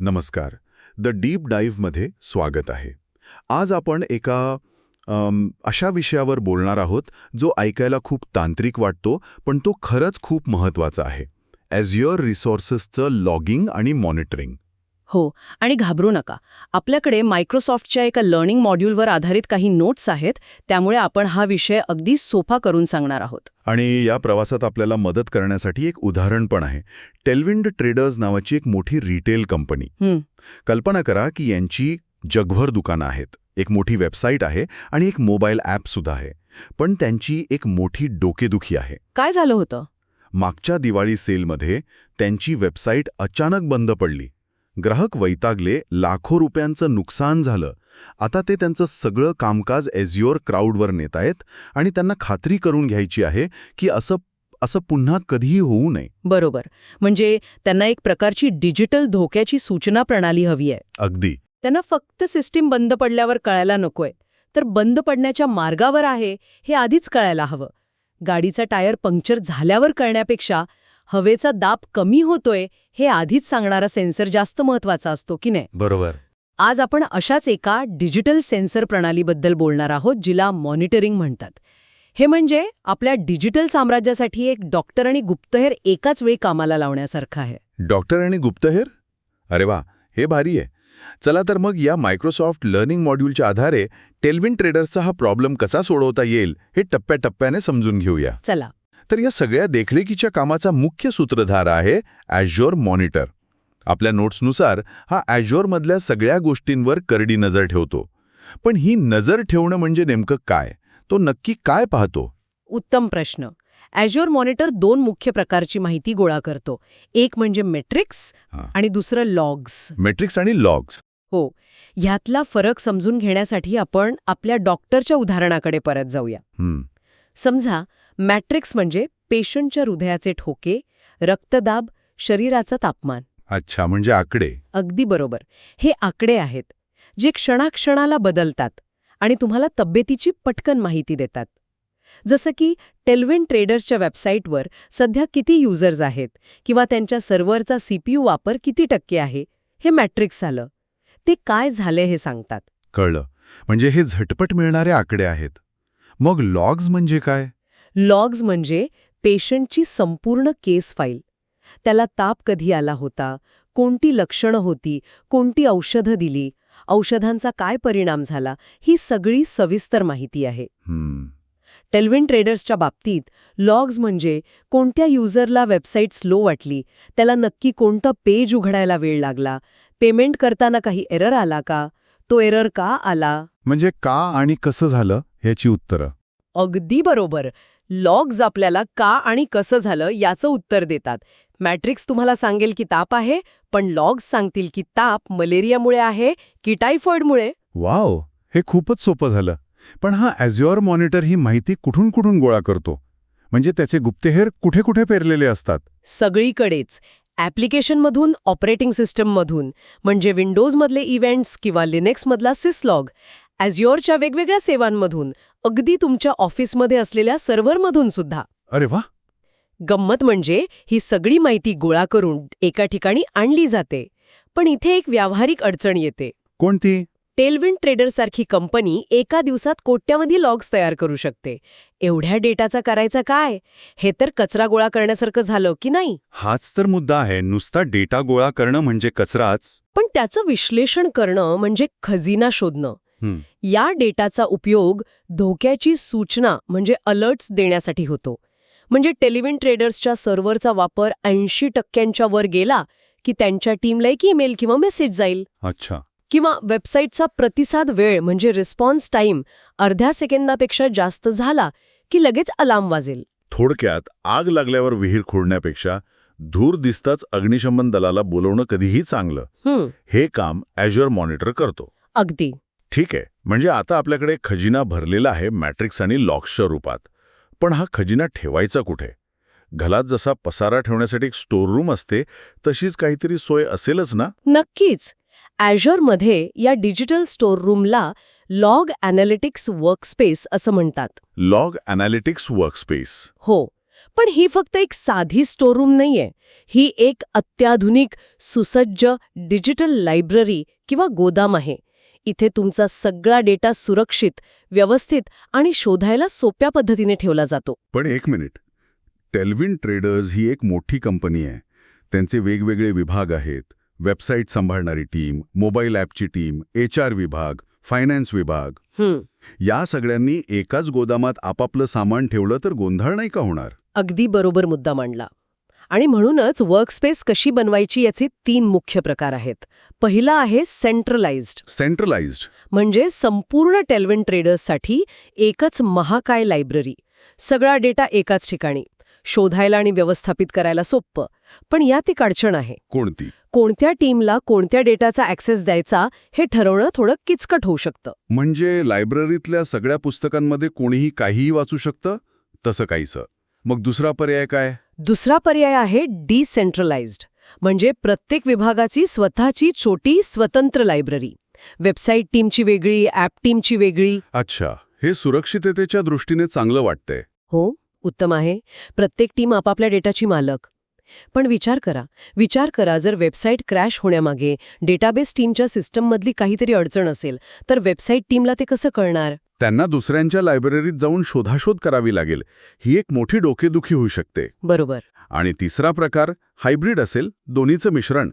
नमस्कार. The deep डाईव्हमध्ये स्वागत आहे. आज आपण एका अशा विषयावर बोलणार आहोत जो ऐकायला खूप तांत्रिक वाटतो, पण तो खरंच खूप महत्त्वाचा आहे. ॲझ्युअर रिसोर्सेसचं लॉगिंग आणि मॉनिटरिंग. हो, आणि घाबरू नका. आपल्याकडे मायक्रोसॉफ्टच्या एका लर्निंग मॉड्यूलवर आधारित काही नोट्स आहेत, त्यामुळे आपण हा विषय अगदी सोपा करून सांगणार आहोत. आणि या प्रवासात आपल्याला मदत करण्यासाठी एक उदाहरण पण आहे. टेलविंड ट्रेडर्स नावाची एक मोठी रिटेल कंपनी. कल्पना करा की यांची जगभर दुकानं आहेत, एक मोठी वेबसाईट आहे आणि एक मोबाईल ॲपसुद्धा आहे. पण त्यांची एक मोठी डोकेदुखी आहे. काय झालं होतं? मागच्या दिवाळी सेलमध्ये त्यांची वेबसाईट अचानक बंद पडली. ग्राहक वैतागले, लाखो रुपयांचं नुकसान झालं. आता ते त्यांचं सगळं कामकाज ॲझ्युअर क्लाउडवर नेतायत आणि त्यांना खात्री करून घ्यायची आहे की असं पुन्हा कधीही होऊ नये. बरोबर. म्हणजे त्यांना एक प्रकारची डिजिटल धोक्याची सूचना प्रणाली हवी आहे. अगदी. त्यांना फक्त सिस्टीम बंद पडल्यावर कळायला नकोय, तर बंद पडण्याच्या मार्गावर आहे हे आधीच कळायला हवं. गाडीचा टायर पंक्चर झाल्यावर कळण्यापेक्षा हवेचा दाब कमी होतोय हे आधीच सांगणारा सेन्सर जास्त महत्वाचा असतो की नाही? बरोबर. आज आपण अशाच एका डिजिटल सेन्सर प्रणालीबद्दल बोलणार आहोत, जिला मॉनिटरिंग म्हणतात. हे म्हणजे आपल्या डिजिटल साम्राज्यासाठी एक डॉक्टर आणि गुप्तहेर एकाच वेळी कामाला लावण्यासारखं आहे. डॉक्टर आणि गुप्तहेर? अरे वा, हे भारी आहे. चला तर मग या मायक्रोसॉफ्ट लर्निंग मॉड्यूलच्या आधारे टेलविंड ट्रेडर्सचा हा प्रॉब्लेम कसा सोडवता येईल हे टप्प्याटप्प्याने समजून घेऊया. चला. तर या सगळ्या देखरेखीच्या कामाचा मुख्य सूत्रधार आहे ॲझ्युअर मॉनिटर. आपल्या नोट्सनुसार हा ॲझ्युअरमधल्या सगळ्या गोष्टींवर करडी नजर ठेवतो. पण ही नजर ठेवणं म्हणजे नेमकं काय? तो नक्की काय पाहतो? उत्तम प्रश्न. ॲझ्युअर मॉनिटर दोन मुख्य प्रकारची माहिती गोळा करतो. एक म्हणजे मेट्रिक्स आणि दुसरं लॉग्स. मेट्रिक्स आणि लॉग्स. हो. ह्यातला फरक समजून घेण्यासाठी आपण आपल्या डॉक्टरच्या उदाहरणाकडे परत जाऊया. समजा मॅट्रिक्स म्हणजे पेशंटच्या हृदयाचे ठोके, रक्तदाब, शरीराचं तापमान. अच्छा, म्हणजे आकडे. अगदी बरोबर. हे आकडे आहेत जे क्षणाक्षणाला बदलतात आणि तुम्हाला तब्येतीची पटकन माहिती देतात. जसं की टेलविंड ट्रेडर्सच्या वेबसाईटवर सध्या किती युजर्स आहेत किंवा त्यांच्या सर्व्हरचा CPU वापर किती टक्के आहे, हे मॅट्रिक्स आलं. ते काय झाले हे सांगतात. कळलं. म्हणजे हे झटपट मिळणारे आकडे आहेत. मग लॉग्स म्हणजे काय? लॉग्स म्हणजे पेशंटची संपूर्ण केस फाईल. त्याला ताप कधी आला होता, कोणती लक्षणं होती, कोणती औषधं दिली, औषधांचा काय परिणाम झाला, ही सगळी सविस्तर माहिती आहे. टेलविंड ट्रेडर्सच्या बाबतीत लॉग्स म्हणजे कोणत्या युजरला वेबसाईट स्लो वाटली, त्याला नक्की कोणतं पेज उघडायला वेळ लागला, पेमेंट करताना काही एरर आला का, तो एरर का आला. म्हणजे का आणि कसं झालं ह्याची उत्तरं. अगदी बरोबर. लॉग्स आपल्याला का आणि कसं झालं याचं उत्तर देतात. मॅट्रिक्स तुम्हाला सांगेल की ताप आहे, पण लॉग्स सांगतील की ताप मलेरियामुळे आहे की टायफॉइडमुळे. वाव, हे खूपच सोपं झालं. पण हा ॲझ्युअर मॉनिटर ही माहिती कुठून कुठून गोळा करतो? म्हणजे त्याचे गुप्तहेर कुठे कुठे पेरलेले असतात? सगळीकडेच. ॲप्लिकेशनमधून, ऑपरेटिंग सिस्टममधून, म्हणजे विंडोजमधले इव्हेंट्स किंवा लिनक्समधला सिसलॉग, ॲझ्युअरच्या वेगवेगळ्या सेवांमधून, अगदी तुमच्या ऑफिसमध्ये असलेल्या सर्व्हरमधून सुद्धा. अरे वा. गंमत म्हणजे ही सगळी माहिती गोळा करून एका ठिकाणी आणली जाते. पण इथे एक व्यावहारिक अडचण येते. कोणती? टेलविंड ट्रेडर्ससारखी कंपनी एका दिवसात कोट्यावधी लॉग्स तयार करू शकते. एवढ्या डेटाचा करायचा काय? हे तर कचरा गोळा करण्यासारखं झालं की नाही? हाच तर मुद्दा आहे. नुसता डेटा गोळा करणं म्हणजे कचराच. पण त्याचं विश्लेषण करणं म्हणजे खजिना शोधणं. या डेटाचा उपयोग धोक्याची सूचना म्हणजे अलर्ट्स देण्यासाठी होतो. म्हणजे टेलविंड ट्रेडर्सच्या सर्व्हरचा वापर 80% वर गेला की त्यांच्या टीमला एक ईमेल किंवा मेसेज जाईल. अच्छा. किंवा वेबसाईटचा प्रतिसाद वेळ म्हणजे रिस्पॉन्स टाईम अर्ध्या सेकंदापेक्षा जास्त झाला की लगेच अलार्म वाजेल. थोडक्यात आग लागल्यावर विहीर खोडण्यापेक्षा धूर दिसताच अग्निशमन दलाला बोलवणं कधीही चांगलं. हे काम ॲझ्युअर मॉनिटर करतो. अगदी. ठीक आहे. म्हणजे आता आपल्याकडे खजिना भरलेला आहे मॅट्रिक्स आणि लॉग्सच्या रूपात. पण हा खजिना ठेवायचा कुठे? घरात जसा पसारा ठेवण्यासाठी एक स्टोर रूम असते तशीच काहीतरी सोय असेलच ना? नक्कीच. ॲझ्युअरमध्ये या डिजिटल स्टोर रूमला लॉग ॲनालिटिक्स वर्कस्पेस असं म्हणतात. Log analytics workspace. हो. पण ही फक्त एक साधी स्टोरूम नाहीये. ही एक अत्याधुनिक, सुसज्ज डिजिटल लायब्ररी किंवा गोदाम आहे. इथे तुमचा सगळा डेटा सुरक्षित, व्यवस्थित आणि शोधायला सोप्या पद्धतीने ठेवला जातो. पण एक मिनिट, टेलविन ट्रेडर्स ही एक मोठी कंपनी आहे. त्यांचे वेगवेगळे विभाग आहेत. Website सांभाळणारी team, mobile ॲपची team, HR विभाग, फायनान्स विभाग. या सगळ्यांनी एकाच गोदामात आपापलं सामान ठेवलं तर गोंधळ नाही का होणार? अगदी बरोबर मुद्दा मांडला. आणि म्हणूनच वर्कस्पेस कशी बनवायची याचे 3 मुख्य प्रकार आहेत. पहिला आहे सेंट्रलाइज्ड, म्हणजे संपूर्ण टेलविन ट्रेडर्ससाठी एकच महाकाय लायब्ररी. सगळा डेटा एकाच ठिकाणी. शोधायला आणि व्यवस्थापित करायला सोपं. पण यात एक अडचण आहे. कोणती? कोणत्या टीमला कोणत्या डेटाचा ॲक्सेस द्यायचा हे ठरवणं थोडं किचकट होऊ शकतं. म्हणजे लायब्ररीतल्या सगळ्या पुस्तकांमध्ये कोणीही काहीही वाचू शकतं? तसं काहीसं. मग दुसरा पर्याय काय? दुसरा पर्याय आहे डिसेंट्रलाइज्ड, म्हणजे प्रत्येक विभागाची स्वतःची छोटी स्वतंत्र लायब्ररी. वेबसाईट टीमची वेगळी, ॲप टीमची वेगळी. अच्छा, हे सुरक्षिततेच्या दृष्टीने चांगलं वाटतंय. हो, उत्तम आहे. प्रत्येक टीम आपापल्या डेटाची मालक. पण विचार करा जर वेबसाईट क्रॅश होण्यामागे डेटाबेस टीमच्या सिस्टममधली काहीतरी अडचण असेल, तर वेबसाईट टीमला ते कसं कळणार? त्यांना दुसऱ्यांच्या लायब्ररीत जाऊन शोधाशोध करावी लागेल. ही एक मोठी डोकेदुखी होऊ शकते. बरोबर. आणि तिसरा प्रकार हायब्रिड असेल, दोन्हीचं मिश्रण.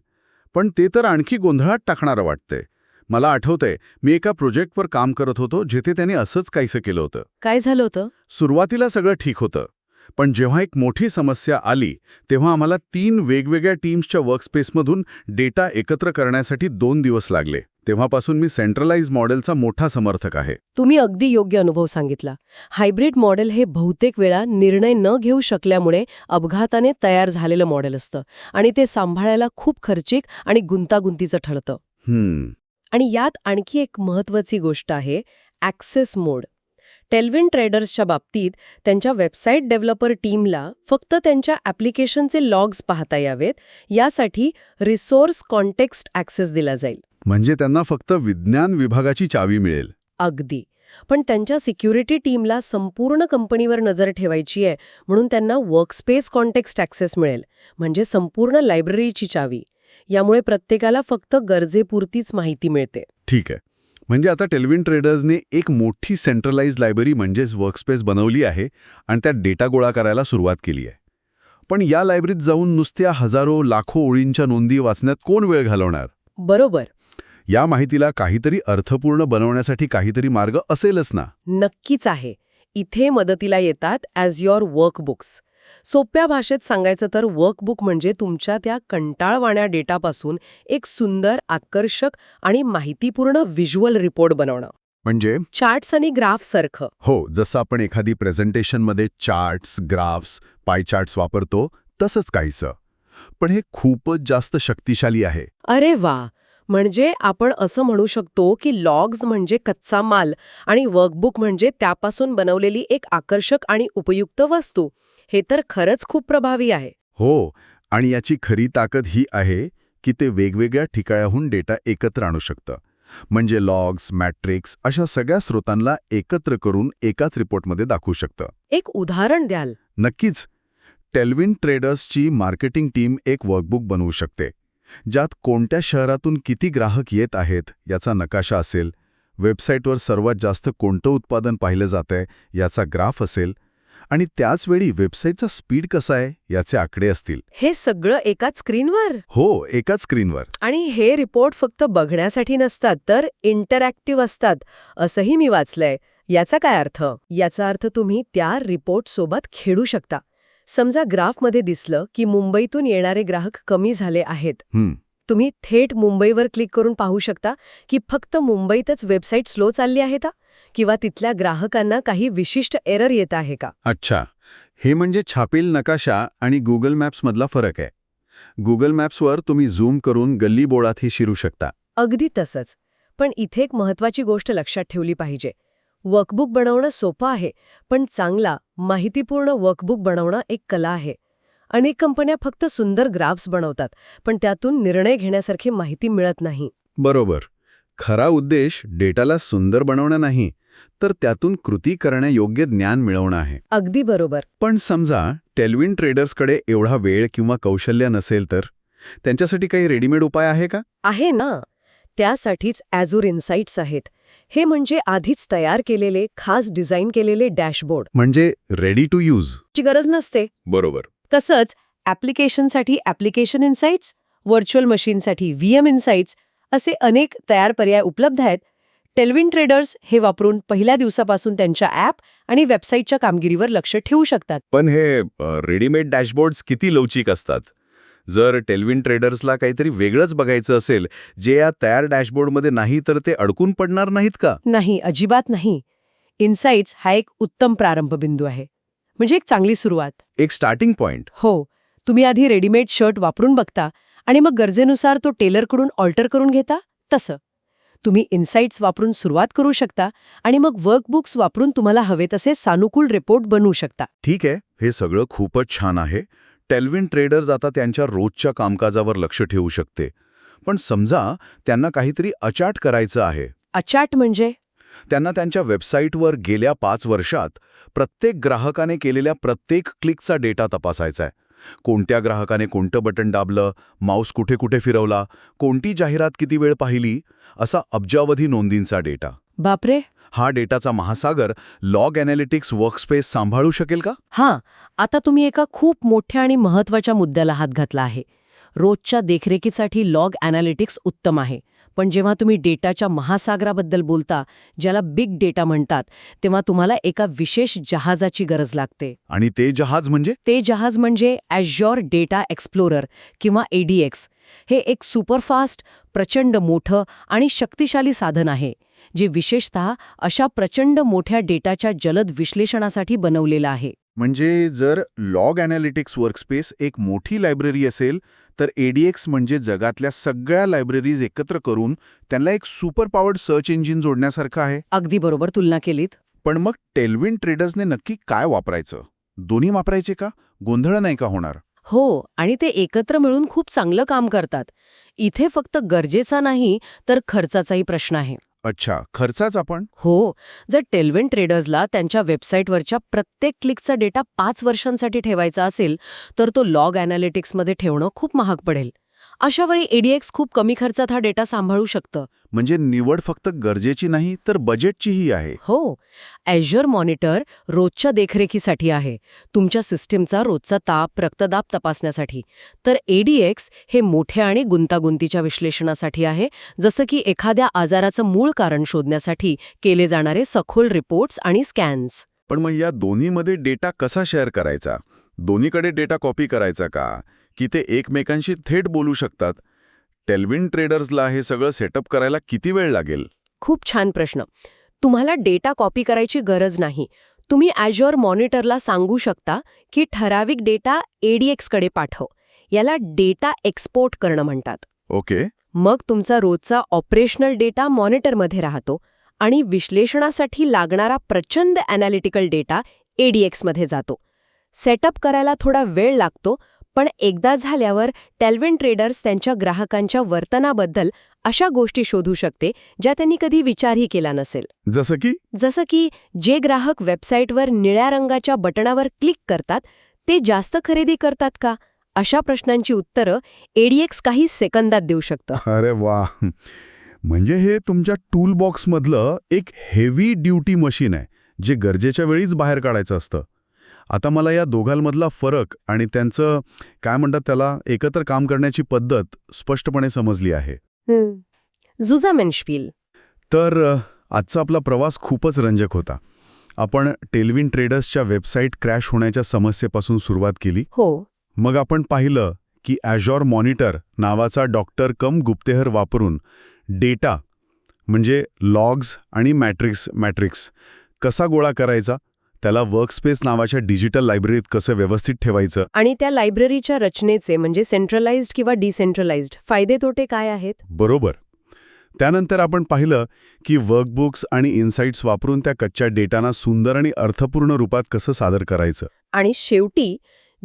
पण ते तर आणखी गोंधळात टाकणारं वाटतंय. मला आठवतंय, मी एका प्रोजेक्टवर काम करत होतो जिथे त्यांनी असंच काहीसं केलं होतं. काय झालं होतं? सुरुवातीला सगळं ठीक होतं. पण जेव्हा एक मोठी समस्या आली तेव्हा आम्हाला 3 वेगवेगळ्या टीम्सच्या वर्कस्पेसमधून डेटा एकत्र करण्यासाठी 2 दिवस लागले. तेव्हापासून मी सेंट्रलाइज मॉडेलचा मोठा समर्थक आहे. तुम्ही अगदी योग्य अनुभव सांगितला. हायब्रिड मॉडेल हे बहुतेक वेळा निर्णय न घेऊ शकल्यामुळे अपघाताने तयार झालेलं मॉडेल असतं आणि ते सांभाळायला खूप खर्चिक आणि गुंतागुंतीचं ठरतं. आणि यात आणखी एक महत्त्वाची गोष्ट आहे, ॲक्सेस मोड. टेलविन ट्रेडर्सच्या बाबतीत त्यांच्या वेबसाईट डेव्हलपर टीमला फक्त त्यांच्या ॲप्लिकेशनचे लॉग्स पाहता यावेत, यासाठी रिसोर्स कॉन्टेक्स्ट ॲक्सेस दिला जाईल. म्हणजे त्यांना फक्त विज्ञान विभागाची चावी मिळेल. अगदी. पण त्यांच्या सिक्युरिटी टीमला संपूर्ण कंपनीवर नजर ठेवायची आहे, म्हणून त्यांना वर्कस्पेस कॉन्टेक्स्ट ॲक्सेस मिळेल, म्हणजे संपूर्ण लायब्ररीची चावी. यामुळे प्रत्येकाला फक्त गरजेपुरतीच माहिती मिळते. ठीक आहे. म्हणजे आता टेलविन ट्रेडर्सने एक मोठी सेंट्रलाइज लायब्ररी म्हणजेच वर्कस्पेस बनवली आहे आणि त्यात डेटा गोळा करायला सुरुवात केली आहे. पण या लायब्ररीत जाऊन नुसत्या हजारो लाखो ओळींच्या नोंदी वाचण्यात कोण वेळ घालवणार? बरोबर. या माहितीला काहीतरी अर्थपूर्ण बनवण्यासाठी काहीतरी मार्ग असेलच ना? नक्कीच आहे. इथे मदतीला येतात ॲझ्युअर वर्कबुक्स. सोप्या भाषेत सांगायचं तर वर्कबुक म्हणजे तुमच्या त्या कंटाळवाण्या डेटापासून एक सुंदर, आकर्षक आणि माहितीपूर्ण व्हिज्युअल रिपोर्ट बनवणं. म्हणजे चार्ट्स आणि ग्राफ्स सारखं. हो, जसं आपण एखादी प्रेझेंटेशनमध्ये चार्ट्स, ग्राफ्स, पाय चार्ट्स वापरतो तसंच काहीसं. पण हे खूपच जास्त शक्तिशाली आहे. अरे वा. म्हणजे आपण असं म्हणू शकतो की लॉग्स म्हणजे कच्चा माल आणि वर्कबुक म्हणजे त्यापासून बनवलेली एक आकर्षक आणि उपयुक्त वस्तू. हे तर खरंच खूप प्रभावी आहे. हो, आणि याची खरी ताकद ही आहे की ते वेगवेगळ्या ठिकाणाहून डेटा एकत्र आणू शकतं. म्हणजे लॉग्स, मॅट्रिक्स अशा सगळ्या स्रोतांना एकत्र करून एकाच रिपोर्टमध्ये दाखवू शकतं. एक उदाहरण द्याल? नक्कीच. टेलविन ट्रेडर्सची मार्केटिंग टीम एक वर्कबुक बनवू शकते, ज्यात कोणत्या शहरातून किती ग्राहक येत आहेत याचा नकाशा असेल, वेबसाईटवर सर्वात जास्त कोणतं उत्पादन पाहिलं जातंय याचा ग्राफ असेल आणि त्याचवेळी वेबसाईटचा स्पीड कसा आहे याचे आकडे असतील. हे सगळं एकाच स्क्रीनवर? हो, एकाच स्क्रीनवर. आणि हे रिपोर्ट फक्त बघण्यासाठी नसतात तर इंटरॅक्टिव्ह असतात, असंही मी वाचलंय. याचा काय अर्थ? याचा अर्थ तुम्ही त्या रिपोर्टसोबत खेळू शकता. समजा ग्राफमध्ये दिसलं की मुंबईतून येणारे ग्राहक कमी झाले आहेत. तुम्ही थेट मुंबईवर क्लिक करून पाहू शकता की फक्त मुंबईतच वेबसाईट स्लो चालली आहे का? किंवा तिथल्या ग्राहकांना काही विशिष्ट एरर येत आहे का? अच्छा, हे म्हणजे छापील नकाशा आणि गुगल मॅप्समधला फरक आहे. गुगल मॅप्सवर तुम्ही झूम करून गल्लीबोळातही शिरू शकता. अगदी तसंच. पण इथे एक महत्त्वाची गोष्ट लक्षात ठेवली पाहिजे. वर्कबुक बनवणं सोपं आहे, पण चांगला, माहितीपूर्ण वर्कबुक बनवणं एक कला आहे. अनेक कंपन्या फक्त सुंदर ग्राफ्स बनवतात, पण त्यातून निर्णय घेण्यासारखी माहिती मिळत नाही. बरोबर. खरा उद्देश डेटाला सुंदर बनवणं नाही, तर त्यातून कृती करण्यायोग्य ज्ञान मिळवणं आहे. अगदी बरोबर. पण समजा टेलविन ट्रेडर्सकडे एवढा वेळ किंवा कौशल्य नसेल तर त्यांच्यासाठी काही रेडीमेड उपाय आहे का? आहे ना. त्यासाठीच Azure इन्साइट्स आहेत. हे म्हणजे आधीच तयार केलेले, खास डिझाईन केलेले डॅशबोर्ड. म्हणजे रेडी टू यूज. ची गरज नसते. बरोबर. तसंच ॲप्लिकेशनसाठी ॲप्लिकेशन इन्साइट्स, व्हर्च्युअल मशीनसाठी VM इन्साइट्स असे अनेक तयार पर्याय उपलब्ध आहेत. टेलविन ट्रेडर्स हे वापरून पहिल्या दिवसापासून त्यांच्या ॲप आणि वेबसाईटच्या कामगिरीवर लक्ष ठेवू शकतात. पण हे रेडीमेड डॅशबोर्ड्स किती लवचिक असतात? जर टेलविन ट्रेडर्सला काहीतरी वेगळंच बघायचं असेल, जे या तयार डॅशबोर्डमध्ये नाही, तर ते अडकून पडणार नाहीत का? नाही, अजिबात नाही. इन्साइट्स हा एक उत्तम प्रारंभबिंदू आहे. म्हणजे एक चांगली सुरुवात. एक स्टार्टिंग पॉइंट. हो. तुम्ही आधी रेडीमेड शर्ट वापरून बघता आणि मग गरजेनुसार तो टेलरकडून ऑल्टर करून घेता. तसं तुम्ही इन्साइट्स वापरून सुरुवात करू शकता आणि मग वर्कबुक्स वापरून तुम्हाला हवे तसे सानुकूल रिपोर्ट बनवू शकता. ठीक आहे, हे सगळं खूपच छान आहे. टेलविन ट्रेडर्स आता त्यांच्या रोजच्या कामकाजावर लक्ष ठेवू शकते. पण समजा त्यांना काहीतरी अचाट करायचं आहे. अचाट म्हणजे? त्यांना त्यांच्या वेबसाईटवर गेल्या 5 वर्षात प्रत्येक ग्राहकाने केलेल्या प्रत्येक क्लिकचा डेटा तपासायचा आहे. कोणत्या ग्राहकाने कोणतं बटन दाबलं, माऊस कुठे कुठे फिरवला, कोणती जाहिरात किती वेळ पाहिली, असा अब्जावधी नोंदींचा डेटा. बापरे. हा डेटाचा महासागर लॉग ॲनालिटिक्स वर्कस्पेस सांभाळू शकेल का? हां, आता तुम्ही एका खूप मोठ्या आणि महत्त्वाच्या मुद्द्याला हात घातला आहे. रोजच्या देखरेखीसाठी लॉग ॲनालिटिक्स उत्तम आहे. पण जेव्हा तुम्ही डेटाच्या महासागराबद्दल बोलता, ज्याला बिग डेटा म्हणतात, तेव्हा तुम्हाला एका विशेष जहाजाची गरज लागते. आणि ते जहाज म्हणजे? ते जहाज म्हणजे Azure डेटा एक्सप्लोरर किंवा ADX. हे एक सुपरफास्ट, प्रचंड मोठं आणि शक्तिशाली साधन आहे, जे विशेषतः अशा प्रचंड मोठ्या डेटाच्या जलद विश्लेषणासाठी बनवलेलं आहे. म्हणजे जर लॉग ॲनालिटिक्स वर्कस्पेस एक मोठी लायब्ररी असेल, तर ADX म्हणजे जगातल्या सगळ्या लायब्ररीज एकत्र करून त्यांना एक सुपर पॉवर्ड सर्च इंजिन जोडण्यासारखं आहे. अगदी बरोबर तुलना केलीत. पण मग टेलविन ट्रेडर्सने नक्की काय वापरायचं? दोन्ही वापरायचे का? गोंधळ नाही का होणार? हो, आणि ते एकत्र मिळून खूप चांगलं काम करतात. इथे फक्त गरजेचा नाही, तर खर्चाचाही प्रश्न आहे. अच्छा, खर्चाच आपण? हो, जर टेलविन ट्रेडर्सला त्यांच्या वेबसाईटवरच्या प्रत्येक क्लिकचा डेटा 5 वर्षांसाठी ठेवायचा असेल, तर तो लॉग ॲनालिटिक्समध्ये ठेवणं खूप महाग पडेल. अशावेळी ADX खूप कमी खर्चात हा डेटा सांभाळू शकतं. म्हणजे निवड फक्त गरजेची नाही, तर बजेटचीही आहे. हो, Azure मॉनिटर रोजच्या देखरेखीसाठी आहे, तुमच्या सिस्टीमचा रोजचा ताप, रक्तदाब तपासण्यासाठी. तर ADX हे मोठ्या आणि गुंतागुंतीच्या विश्लेषणासाठी आहे, जसं की एखाद्या आजाराचं मूळ कारण शोधण्यासाठी केले जाणारे सखोल रिपोर्ट्स आणि स्कॅन्स. पण मग या दोन्हीमध्ये डेटा कसा शेअर करायचा? दोन्हीकडे डेटा कॉपी करायचा का? की ते एकमेकांशी थेट बोलू शकतात? टेलविन ट्रेडर्सला हे सगळं सेटअप करायला किती वेळ लागेल? खूप छान प्रश्न. तुम्हाला डेटा कॉपी करायची गरज नाही. तुम्ही Azure मॉनिटरला सांगू शकता की ठराविक डेटा ADXकडे पाठव. याला डेटा एक्सपोर्ट करणं म्हणतात. ओके. मग तुमचा रोजचा ऑपरेशनल डेटा मॉनिटरमध्ये राहतो आणि विश्लेषणासाठी लागणारा प्रचंड ॲनालिटिकल डेटा ADXमध्ये जातो. सेटअप करायला थोडा वेळ लागतो, पण एकदा झाल्यावर टेलविन ट्रेडर्स त्यांच्या ग्राहकांच्या वर्तनाबद्दल अशा गोष्टी शोधू शकते ज्या त्यांनी कधी विचारही केला नसेल. जसं की जे ग्राहक वेबसाईटवर निळ्या रंगाच्या बटणावर क्लिक करतात, ते जास्त खरेदी करतात का? अशा प्रश्नांची उत्तरं ADX काही सेकंदात देऊ शकतं. अरे वा, म्हणजे हे तुमच्या टूल बॉक्समधलं एक हेवी ड्युटी मशीन आहे, जे गरजेच्या वेळीच बाहेर काढायचं असतं. आता मला या दोघांमधला फरक आणि त्यांचं काय म्हणतात त्याला एकत्र काम करण्याची पद्धत स्पष्टपणे समजली आहे. जुजामेन्शपील. तर आजचा आपला प्रवास खूपच रंजक होता. आपण टेलविन ट्रेडर्सच्या वेबसाईट क्रॅश होण्याच्या समस्येपासून सुरुवात केली. हो. मग आपण पाहिलं की Azure मॉनिटर नावाचा डॉक्टर.गुप्तेहर वापरून डेटा म्हणजे लॉग्स आणि मॅट्रिक्स कसा गोळा करायचा, त्याला वर्कस्पेस नावाच्या डिजिटल लायब्ररीत कसं व्यवस्थित ठेवायचं, आणि त्या लायब्ररीच्या रचनेचे म्हणजे सेंट्रलाइज्ड किंवा डिसेंट्रलाइज्ड फायदे तोटे काय आहेत. बरोबर. त्यानंतर आपण पाहिलं की वर्कबुक्स आणि इन्साइट्स वापरून त्या कच्च्या डेटाना सुंदर आणि अर्थपूर्ण रूपात कसं सादर करायचं. आणि शेवटी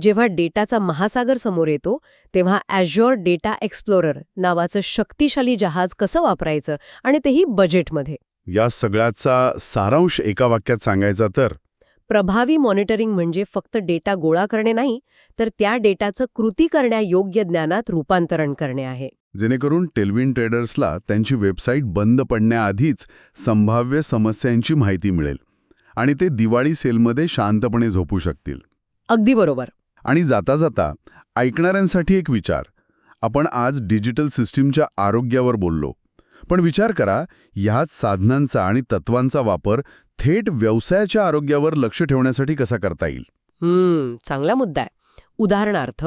जेव्हा डेटाचा महासागर समोर येतो तेव्हा Azure डेटा एक्सप्लोरर नावाचं शक्तिशाली जहाज कसं वापरायचं आणि तेही बजेटमध्ये. या सगळ्याचा सारांश एका वाक्यात सांगायचा तर प्रभावी मॉनिटरिंग म्हणजे फक्त डेटा गोळा करणे नाही, तर त्या डेटाचं कृती करण्यायोग्य ज्ञानात रूपांतरण करणे आहे. जेणेकरून टेलविन ट्रेडर्सला त्यांची वेबसाईट बंद पडण्याआधीच संभाव्य समस्यांची माहिती मिळेल आणि ते दिवाळी सेलमध्ये शांतपणे झोपू शकतील. अगदी बरोबर. आणि जाता जाता ऐकणाऱ्यांसाठी एक विचार. आपण आज डिजिटल सिस्टीमच्या आरोग्यावर बोललो, पण विचार करा ह्याच साधनांचा आणि तत्वांचा वापर थेट व्यवसायाच्या आरोग्यावर लक्ष ठेवण्यासाठी कसा करता येईल. चांगला मुद्दा आहे. उदाहरणार्थ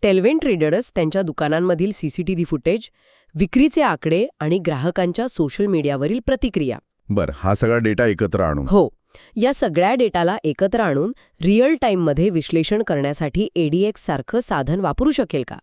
टेलविन ट्रेडर्स त्यांच्या दुकानांमधील सीसीटीव्ही फुटेज, विक्रीचे आकडे आणि ग्राहकांच्या सोशल मीडियावरील प्रतिक्रिया. हा सगळा डेटा एकत्र आणून हो, या सगळ्या डेटाला एकत्र आणून रिअल टाईममध्ये विश्लेषण करण्यासाठी ADX सारखं साधन वापरू शकेल का,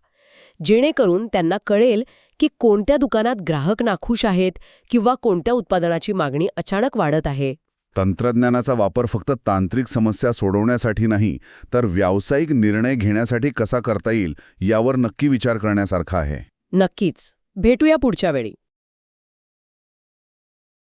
जेणेकरून त्यांना कळेल की कोणत्या दुकानात ग्राहक नाखुश आहेत किंवा कोणत्या उत्पादनाची मागणी अचानक वाढत आहे. तंत्रज्ञानाचा वापर फक्त तांत्रिक समस्या सोडवण्यासाठी नाही, तर व्यावसायिक निर्णय घेण्यासाठी कसा करता येईल यावर नक्की विचार करण्यासारखा आहे. नक्कीच. भेटूया पुढच्या वेळी.